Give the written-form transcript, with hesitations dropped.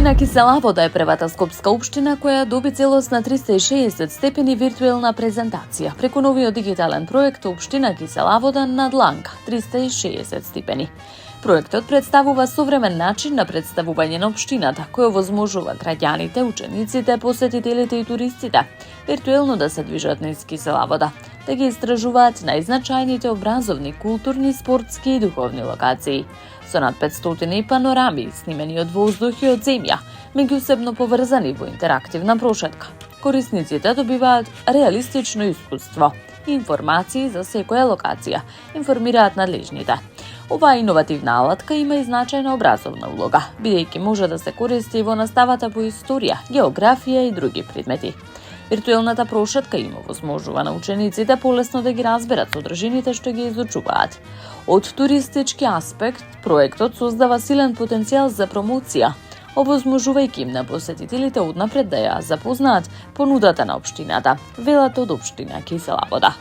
Општина Кисела Вода е првата скопска општина која доби целосна 360 степени виртуелна презентација преку новиот дигитален проект Општина Кисела Вода на дланка 360 степени. Проектот представува современ начин на представување на општината, кој овозможува граѓаните, учениците, посетителите и туристите виртуелно да се движат низ Кисела Вода, да ги истражуваат најзначајните образовни, културни, спортски и духовни локации. Со над 500 панорами, снимени од воздух и од земја, меѓусебно поврзани во интерактивна прошетка. Корисниците добиваат реалистично искуство и информации за секоја локација, информираат надлежните. Оваа иновативна алатка има и значајна образовна улога, бидејќи може да се користи во наставата по историја, географија и други предмети. Виртуелната прошетка им овозможува на учениците полесно да ги разберат содржините што ги изучуваат. Од туристички аспект, проектот создава силен потенцијал за промоција, овозможувајќи им на посетителите однапред да ја запознаат понудата на општината, велат од општина Кисела Вода.